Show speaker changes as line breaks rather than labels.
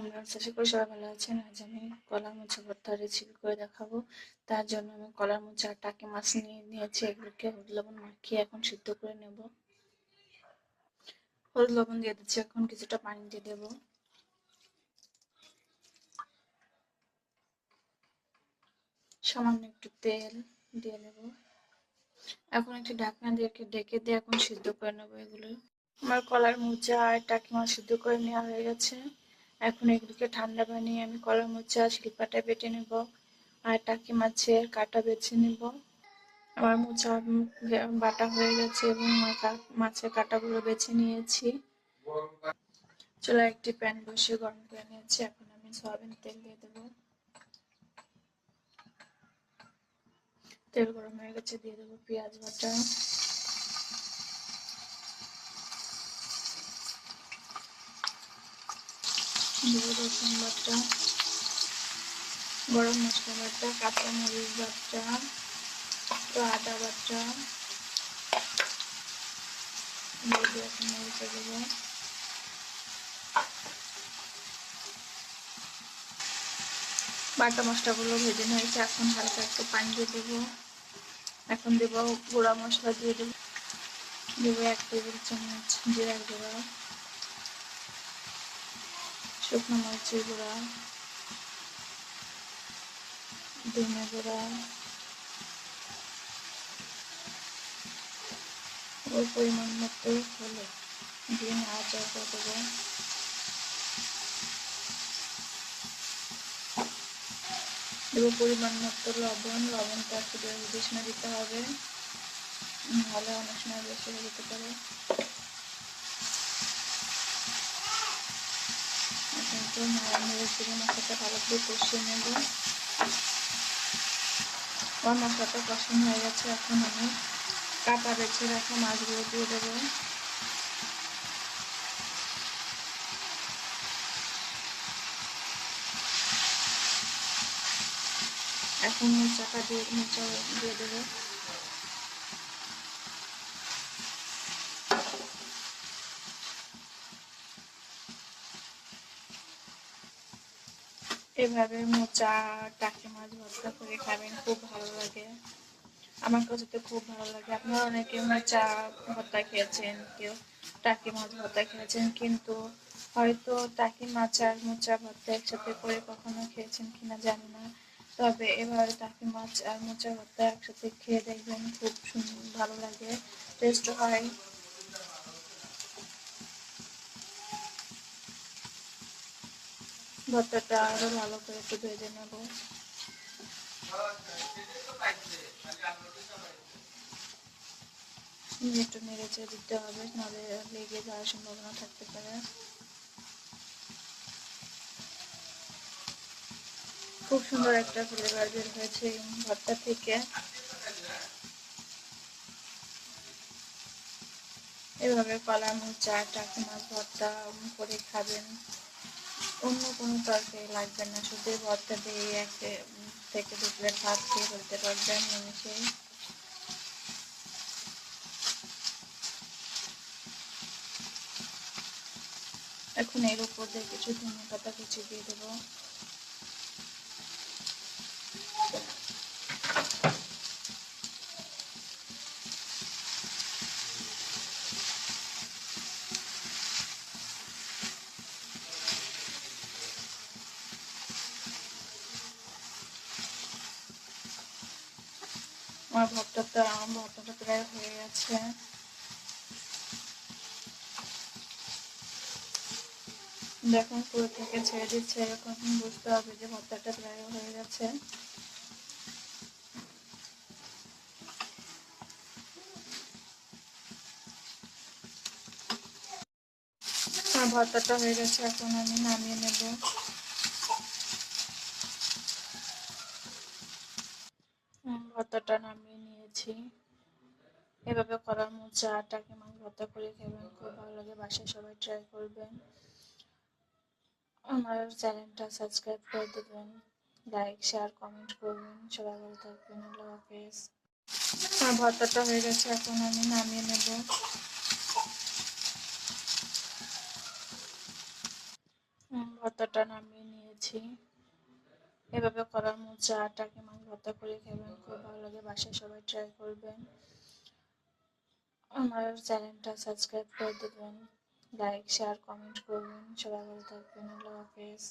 আশা করি সবাই ভালো আছেন। আজ আমি কলার মোচা ভর্তা রেসিপি করে দেখাবো। তার জন্য আমি কলার মোচা আর টাকি মাছ নিয়েছি। এগুলোকে হলুদ লবণ মাখিয়ে এখন সিদ্ধ করে নেব। হলুদ লবণ দিয়ে দিচ্ছি, এখন কিছুটা পানি দিয়ে দেব। সামান্য একটু তেল দিয়ে দেব। এখন একটি ঢাকনা দিয়ে ঢেকে দিয়ে এখন সিদ্ধ করে নেবো এগুলো। আমার কলার মোচা আর টাকি মাছ সিদ্ধ করে নেওয়া হয়ে গেছে। এখন এগুলিকে ঠান্ডা বানিয়ে আমি কলার মোচা শিলপাটায় বেটে নেব আর টাকি মাছের কাটা বেছে নেব। আমার মোচা বাটা হয়ে গেছে এবং মাছের কাটাগুলো বেছে নিয়েছি। চুলায় একটি প্যান বসিয়ে গরম করে নিয়েছি। এখন আমি সয়াবিন তেল দিয়ে দেবো। তেল গরম হয়ে গেছে, দিয়ে দেবো পেঁয়াজ বাটা, দেবো রসুন বাটা, গরম মশলা বাটা, কাঁচামরিচ বাটা, আদা বাটা দিয়ে এখন মরিচে দেবো। বাটা মশলাগুলো ভেজে নিয়েছে, এখন হালকা একটু পানি দিয়ে দেবো। এখন দেবো গুঁড়া মশলা দিয়ে দেবো। 1 টেবিল চামচ জিরার গুঁড়া, শুকনো মরিচের গুঁড়া, ধনে গুঁড়া, ওই পরিমাণ মতো হলুদ দিয়ে নাড়াচাড়া করে দেবো। দেবো পরিমাণ মতো লবণ। লবণটা একটু বেশি সময় দিতে হবে, নাহলে অনেক সময় বেশি হয়ে যেতে পারে। এখন মরিচ দিয়ে মশলাটা ভালো করে কষিয়ে নেব। আমার মশলাটা কষানো হয়ে গেছে, এখন আমি কাটা বেছে রাখা মাছগুলো দিয়ে দেবো। এখন মোচা দিয়ে দেবো। এভাবে মোচা টাকি মাছ ভর্তা করে খাবেন, খুব ভালো লাগে। আমার কাছে তো খুব ভালো লাগে। আপনারা অনেকে মোচা ভর্তা খেয়েছেন, কেউ টাকি মাছ ভর্তা খেয়েছেন, কিন্তু হয়তো টাকি মাছ আর মোচা ভর্তা একসাথে করে কখনো খেয়েছেন কিনা জানি না। তবে এভাবে টাকি মাছ আর মোচা ভর্তা একসাথে খেয়ে দেখবেন, খুব ভালো লাগে, টেস্ট হয়। ভর্তাটা আরো ভালো করে একটু ভেজে নেব। একটু নেড়েচেড়ে দিতে হবে, নাহলে লেগে যাওয়ার সম্ভাবনা থাকতে পারে। খুব সুন্দর একটা ফ্লেভার বের হয়েছে এই ভর্তা থেকে। এভাবে কলা মোচা টাকি মাছ ভর্তা করে খাবেন, অন্য কোনো তরকারি লাগবে না, শুধু ভর্তা দিয়ে 1 থেকে 2 প্লেট ভাত খেয়ে ফেলতে পারবেন নিমিশেই। এখন এর উপর দিয়ে কিছু ধনে পাতা কুচি দিয়ে দেবো। আমার ভর্তাটা প্রায় হয়ে গেছে। দেখুন পুরো থেকে ছেড়ে দিচ্ছে, এরকম বুঝতে হবে যে ভর্তাটা প্রায় হয়ে গেছে। আমার ভর্তাটা হয়ে গেছে, এখন আমি নামিয়ে নেব। ভর্তাটা নামিয়ে নিয়েছি। এভাবে কলার মোচা টাকি মাছ ভর্তা করে খাবেন, খুব ভালো লাগে। বাসায় সবাই ট্রাই করবেন। আমার চ্যানেলটা সাবস্ক্রাইব করে দেবেন, লাইক শেয়ার কমেন্ট করবেন। সবাই ভালো থাকবেন। আল্লাহ হাফেজ। আমার ভর্তাটা হয়ে গেছে, এখন আমি নামিয়ে নেব। ভর্তাটা নামিয়ে নিয়েছি। এভাবে কলার মোচা আর টাকি মাছ ভর্তা করে খাবেন, খুব ভালো লাগে। বাসায় সবাই ট্রাই করবেন। আমার চ্যানেলটা সাবস্ক্রাইব করে দেবেন, লাইক শেয়ার কমেন্ট করবেন। সবাই ভালো থাকবেন। আল্লাহ হাফেজ।